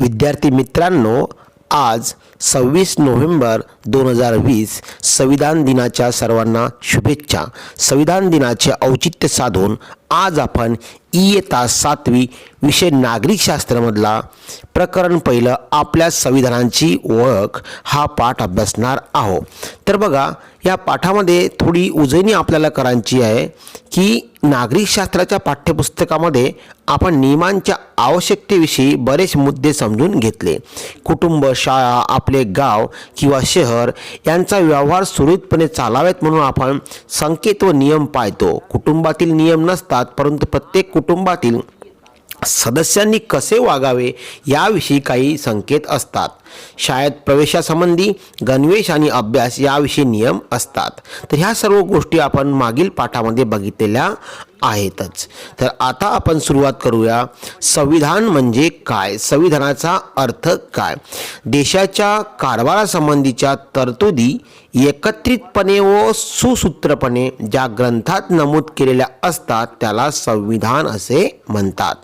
विद्यार्थी मित्रांनो, आज 26 नोव्हेंबर 2020 संविधान दिनाच्या सर्वांना शुभेच्छा। संविधान दिनाचे औचित्य साधून आज आपण इयत्ता 7वी विषय नागरिक शास्त्रामधला प्रकरण पहिलं आपल्या संविधानाची ओळख हा पाठ अभ्यासणार आहोत। तर बघा, या पाठामध्ये थोडी उजळणी आपल्याला करायची आहे की नागरिक शास्त्राच्या पाठ्यपुस्तकामध्ये आपण नियमांच्या आवश्यकतेविषयी बरेच मुद्दे समजून घेतले। कुटुंब, शाळा, आपले गाव किंवा शहर यांचा व्यवहार सुरळीतपणे चालावेत म्हणून आपण संकेत व नियम पाळतो। कुटुंबातील नियम नसतात, परंतु प्रत्येक कुटुंबातील सदस्यांनी कसे वागावे याविषयी काही संकेत असतात। शाळेत प्रवेशासंबंधी गणवेश आणि अभ्यास याविषयी नियम असतात। तर ह्या सर्व गोष्टी आपण मागील पाठामध्ये बघितलेल्या आहेतच। तर आता आपण सुरुवात करूया। संविधान म्हणजे काय? संविधानाचा अर्थ काय? देशाच्या कारभारासंबंधीच्या तरतुदी एकत्रितपणे व सुसूत्रपणे ज्या ग्रंथात नमूद केलेल्या असतात त्याला संविधान असे म्हणतात।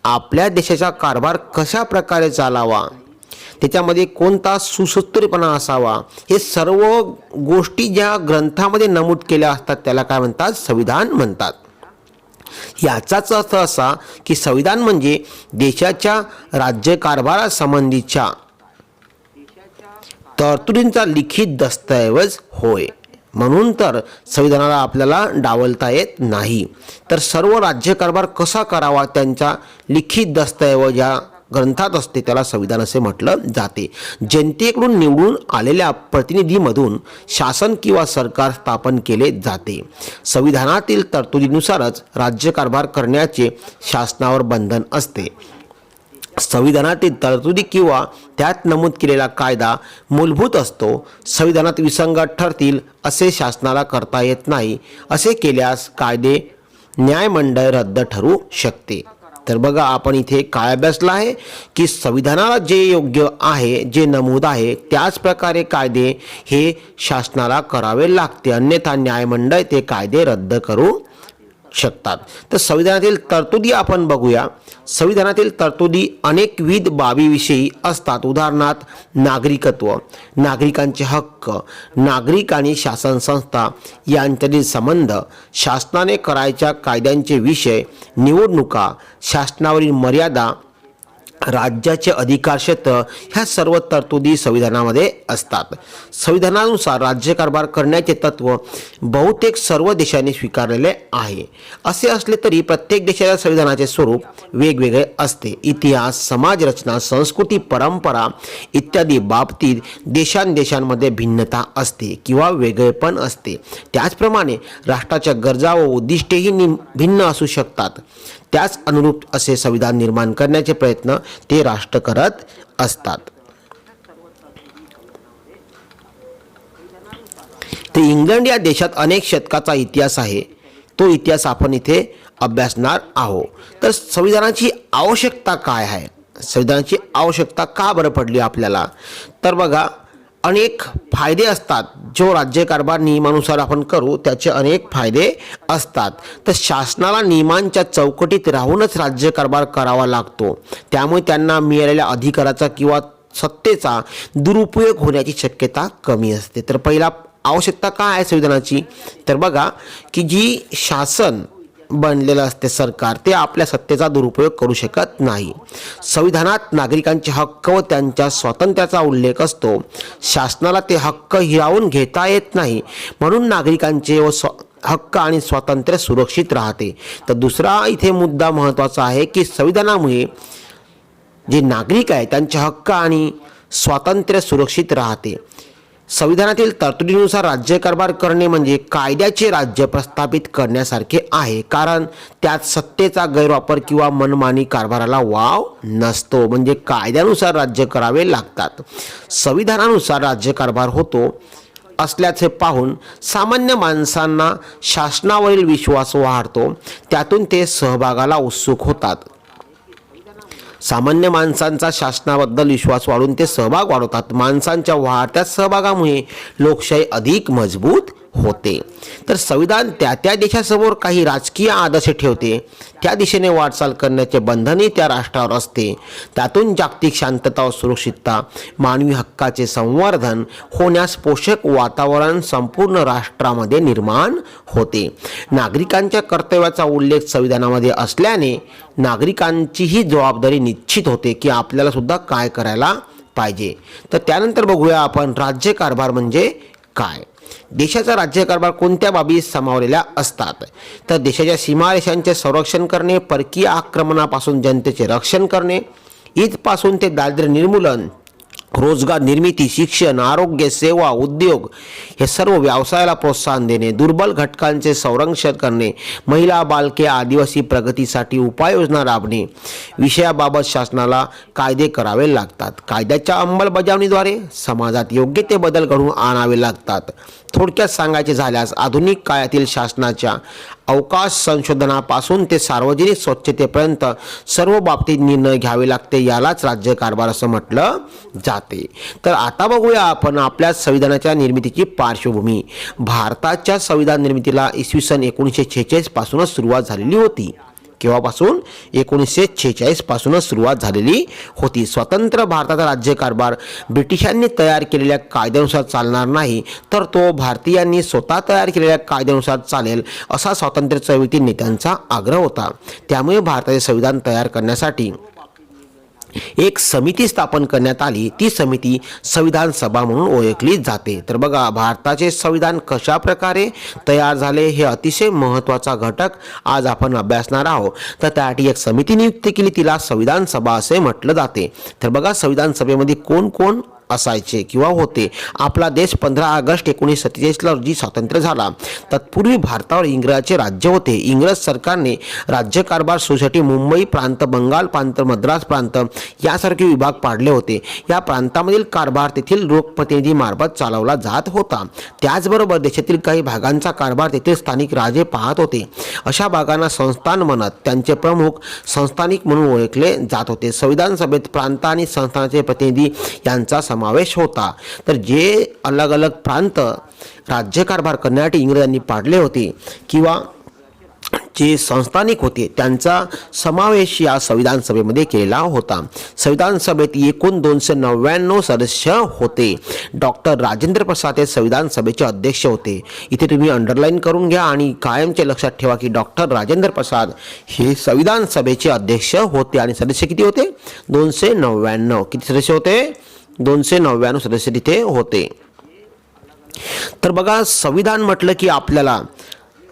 आपल्या देशाचा कारभार कशा प्रकारे चालावा, त्याच्यामध्ये कोणता सुसूत्रपणा असावा, हे सर्व गोष्टी ज्या ग्रंथामध्ये नमूद केल्या असतात त्याला काय म्हणतात? संविधान म्हणतात। याचाच अर्थ असा की संविधान म्हणजे देशाच्या राज्यकारभारासंबंधीच्या तरतुदींचा लिखित दस्तऐवज होय। म्हणून तर संविधानाला आपल्याला डावलता येत नाही। तर सर्व राज्यकारभार कसा करावा त्यांचा लिखित दस्तऐवज या ग्रंथात असते त्याला संविधान असे म्हटलं जाते। जनतेकडून निवडून आलेल्या प्रतिनिधीमधून शासन किंवा सरकार स्थापन केले जाते। संविधानातील तरतुदीनुसारच राज्यकारभार करण्याचे शासनावर बंधन असते। संविधानातील तरतुदी किंवा त्यात नमूद केलेला कायदा मूलभूत असतो। संविधानात विसंगत ठरतील असे शासनाला करता येत नाही। असे केल्यास कायदे न्यायमंडळ रद्द ठरू शकते। तर बघा, आपण इथे काय अभ्यासलं आहे की संविधानाला जे योग्य आहे, जे नमूद आहे त्याच प्रकारे कायदे हे शासनाला करावे लागते, अन्यथा न्यायमंडळ ते कायदे रद्द करू शकतात। तर संविधानातील तरतुदी आपण बघूया। संविधानातील तरतुदी अनेकविध बाबीविषयी असतात। उदाहरणार्थ नागरिकत्व, नागरिकांचे हक्क, नागरिक आणि शासन संस्था यांच्यातील संबंध, शासनाने करायच्या कायद्यांचे विषय, निवडणुका, शासनावरील मर्यादा, राज्याचे अधिकार क्षेत्र ह्या सर्व तरतुदी संविधानामध्ये असतात। संविधानानुसार राज्यकारभार करण्याचे तत्व बहुतेक सर्व देशांनी स्वीकारलेले आहे। असे असले तरी प्रत्येक देशाच्या संविधानाचे स्वरूप वेगवेगळे असते। इतिहास, समाजरचना, संस्कृती, परंपरा इत्यादी बाबतीत देशांमध्ये भिन्नता असते किंवा वेगळेपण असते। त्याचप्रमाणे राष्ट्राच्या गरजा व उद्दिष्टेही भिन्न असू शकतात। त्याच अनुरूप असे संविधान निर्माण करण्याचे प्रयत्न ते राष्ट्र करत असतात। तर इंग्लंड या देशात अनेक शतकाचा इतिहास आहे। तो इतिहास आपण इथे अभ्यासणार आहोत। तर संविधानाची आवश्यकता काय आहे? संविधानाची आवश्यकता का बरं पडली आपल्याला? तर बघा, अनेक फायदे असतात। जो राज्यकारभार नियमानुसार आपण करू त्याचे अनेक फायदे असतात। तर शासनाला नियमांच्या चौकटीत राहूनच राज्यकारभार करावा लागतो। त्यामुळे त्यांना मिळालेल्या अधिकाराचा किंवा सत्तेचा दुरुपयोग होण्याची शक्यता कमी असते। तर पहिला आवश्यकता काय आहे संविधानाची? तर बघा की जी शासन बनलेलं असते सरकार, ते आपल्या सत्तेचा दुरुपयोग करू शकत नाही। संविधानात नागरिकांचे हक्क व त्यांच्या स्वातंत्र्याचा उल्लेख असतो। शासनाला ते हक्क हिरावून घेता येत नाही, म्हणून नागरिकांचे हक्क आणि स्वातंत्र्य सुरक्षित राहते। तर दुसरा इथे मुद्दा महत्त्वाचा आहे की संविधानामुळे जे नागरिक आहे त्यांचे हक्क आणि स्वातंत्र्य सुरक्षित राहते। संविधानातील तरतुदीनुसार राज्यकारभार करणे म्हणजे कायद्याचे राज्य प्रस्थापित करण्यासारखे आहे, कारण त्यात सत्तेचा गैरवापर किंवा मनमानी कारभाराला वाव नसतो। म्हणजे कायद्यानुसार राज्य करावे लागतात। संविधानानुसार राज्यकारभार होतो असल्याचे पाहून सामान्य माणसांना शासनावरील विश्वास वाढतो, त्यातून ते सहभागाला उत्सुक होतात। सामान्य माणसांचा शासनाबद्दल विश्वास वाढून ते सहभाग वाढवतात। माणसांच्या वाढत्या सहभागामुळे लोकशाही अधिक मजबूत होते. तर संविधान त्या त्या देशासमोर काही राजकीय आदर्श ठेवते, त्या दिशेने वाटचाल करण्याचे बंधनही त्या राष्ट्रावर असते. त्यातून जागतिक शांतता व सुरक्षितता, मानवी हक्काचे संवर्धन होण्यास पोषक वातावरण संपूर्ण राष्ट्रामध्ये निर्माण होते. नागरिकांच्या कर्तव्याचा उल्लेख संविधानामध्ये असल्याने नागरिकांचीही जबाबदारी निश्चित होते की आपल्याला सुद्धा काय करायला पाहिजे. तर त्यानंतर बघूया आपण राज्यकारभार म्हणजे काय. देशाचा राज्यकारभार कोणत्या बाबी सामावलेल्या असतात. तर देशाच्या सीमारेषांचे संरक्षण करणे, परकीय आक्रमणापासून जनतेचे रक्षण करणे, ईदपासून ते दारिद्र्य निर्मूलन, रोजगार निर्मिती, शिक्षण, आरोग्य सेवा, उद्योग हे सर्व व्यवसायाला प्रोत्साहन देणे, दुर्बल घटकांचे संरक्षण करणे, महिला, बालके, आदिवासी प्रगतीसाठी उपाययोजना राबणे, विषयाबाबत शासनाला कायदे करावे लागतात. कायद्याच्या अंमलबजावणीद्वारे समाजात योग्य ते बदल घडवून आणावे लागतात. थोडक्यात सांगायचे झाल्यास आधुनिक काळातील शासनाच्या अवकाश संशोधनापासून ते सार्वजनिक स्वच्छतेपर्यंत सर्व बाबतीत निर्णय घ्यावे लागते, यालाच राज्यकारभार असं म्हटलं जाते. तर आता बघूया आपण आपल्या संविधानाच्या निर्मितीची पार्श्वभूमी. भारताच्या संविधान निर्मितीला इसवी सन 1946 पासूनच सुरुवात झालेली होती. केव्हापासून? 1946 पासूनच सुरुवात झालेली होती. स्वतंत्र भारताचा राज्यकारभार ब्रिटिशांनी तयार केलेल्या कायद्यानुसार चालणार नाही, तर तो भारतीयांनी स्वतः तयार केलेल्या कायद्यानुसार चालेल, असा स्वातंत्र्य चळवळीतील नेत्यांचा आग्रह होता. त्यामुळे भारताचे संविधान तयार करण्यासाठी एक समिती स्थापन करण्यात आली. ती समिती संविधान सभा म्हणून ओळखली जाते. तर बघा, भारताचे संविधान कशा प्रकारे तयार झाले हे अतिशय महत्त्वाचा घटक आज आपण अभ्यासणार आहोत. तर त्यासाठी एक समिती नियुक्त केली, तिला संविधान सभा असे म्हटलं जाते. तर बघा, संविधान सभेमध्ये कोण कोण असायचे किंवा होते. आपला देश 15 ऑगस्ट 1947 रोजी स्वातंत्र्य झाला. तत्पूर्वी भारतावर इंग्रजाचे राज्य होते. इंग्रज सरकारने राज्यकारभार सुरूसाठी मुंबई प्रांत, बंगाल प्रांत, मद्रास प्रांत यासारखे विभाग पाडले होते. या प्रांतामधील कारभार तेथील लोकप्रतिनिधी मार्फत चालवला जात होता. त्याचबरोबर देशातील काही भागांचा कारभार तेथील स्थानिक राजे पाहत होते. अशा भागांना संस्थान म्हणत त्यांचे प्रमुख संस्थानिक म्हणून ओळखले जात होते. संविधान सभेत प्रांत आणि संस्थानाचे प्रतिनिधी यांचा समावेश होता. तर जे अलग अलग प्रांत राज्यकारभार करण्यासाठी इंग्रजांनी पाडले होते किंवा जे संस्थानिक होते त्यांचा समावेश या संविधान सभेमध्ये केलेला होता. संविधान सभेत एकूण 299 सदस्य होते. डॉक्टर राजेंद्र प्रसाद हे संविधान सभेचे अध्यक्ष होते. इथे तुम्ही अंडरलाईन करून घ्या आणि कायमचे लक्षात ठेवा की डॉक्टर राजेंद्र प्रसाद हे संविधान सभेचे अध्यक्ष होते. आणि सदस्य किती होते? 299. किती सदस्य होते? 299 सदस्य तिथे होते. तर बघा, संविधान म्हटलं की आपल्याला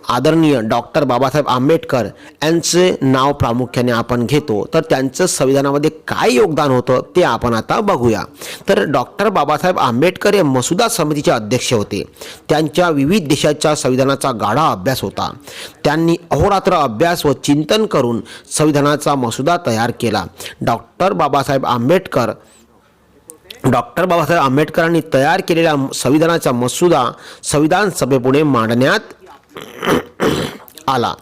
आदरणीय डॉक्टर बाबासाहेब आंबेडकर यांचे नाव प्रामुख्याने आपण घेतो. तर त्यांचं संविधानामध्ये काय योगदान होतं ते आपण आता बघूया. तर डॉक्टर बाबासाहेब आंबेडकर हे मसुदा समितीचे अध्यक्ष होते. त्यांच्या विविध देशाच्या संविधानाचा गाढा अभ्यास होता. त्यांनी अहोरात्र अभ्यास व चिंतन करून संविधानाचा मसुदा तयार केला. डॉक्टर बाबासाहेब आंबेडकरांनी तयार केलेल्या संविधानाचा मसुदा संविधान सभेपुढे मांडण्यात आला.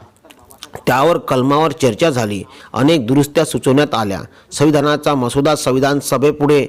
त्यावर कलमावर चर्चा झाली, अनेक दुरुस्त्या सुचवण्यात आल्या. संविधानाचा मसुदा संविधान सभेपुढे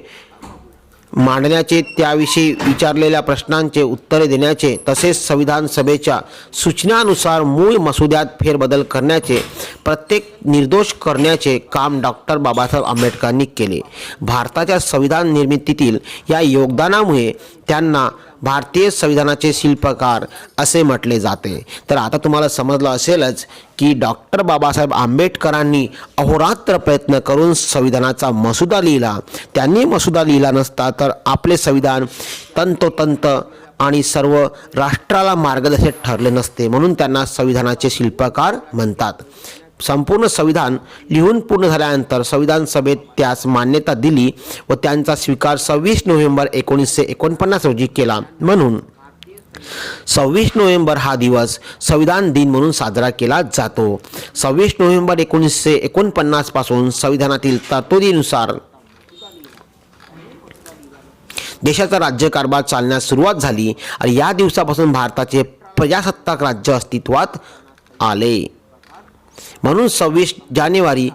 मांडण्याचे, त्याविषयी विचारलेल्या प्रश्नांचे उत्तरे देण्याचे, तसेच संविधान सभेच्या सूचनानुसार मूळ मसुद्यात फेरबदल करण्याचे, प्रत्येक निर्दोष करण्याचे काम डॉक्टर बाबासाहेब आंबेडकरांनी केले. भारताच्या संविधान निर्मितीतील या योगदानामुळे त्यांना भारतीय संविधानाचे शिल्पकार असे म्हटले जाते. तर आता तुम्हाला समजलं असेलच की डॉक्टर बाबासाहेब आंबेडकरांनी अहोरात्र प्रयत्न करून संविधानाचा मसुदा लिहिला. त्यांनी मसुदा लिहिला नसता तर आपले संविधान तंतोतंत आणि सर्व राष्ट्राला मार्गदर्शक ठरले नसते. म्हणून त्यांना संविधानाचे शिल्पकार म्हणतात. संपूर्ण संविधान लिहून पूर्ण झाल्यानंतर संविधान सभेत त्यास मान्यता दिली व त्यांचा स्वीकार 26 नोव्हेंबर 1949 रोजी केला. म्हणून 26 नोव्हेंबर हा दिवस संविधान दिन म्हणून साजरा केला जातो. 26 नोव्हेंबर 1949 पासून संविधानातील तरतुदीनुसार देशाचा राज्यकारभार चालण्यास सुरुवात झाली आणि या दिवसापासून भारताचे प्रजासत्ताक राज्य अस्तित्वात आले. म्हणून 26 जानेवारी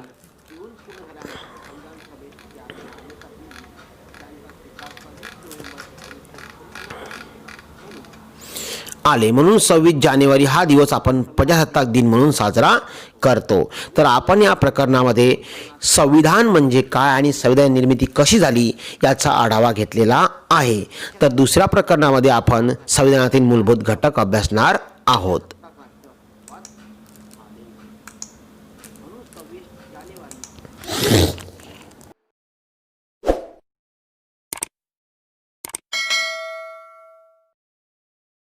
आले, म्हणून 26 जानेवारी हा दिवस आपण प्रजासत्ताक दिन म्हणून साजरा करतो. तर आपण या प्रकरणामध्ये संविधान म्हणजे काय आणि संविधान निर्मिती कशी झाली याचा आढावा घेतलेला आहे. तर दुसऱ्या प्रकरणामध्ये आपण संविधानातील मूलभूत घटक अभ्यासणार आहोत.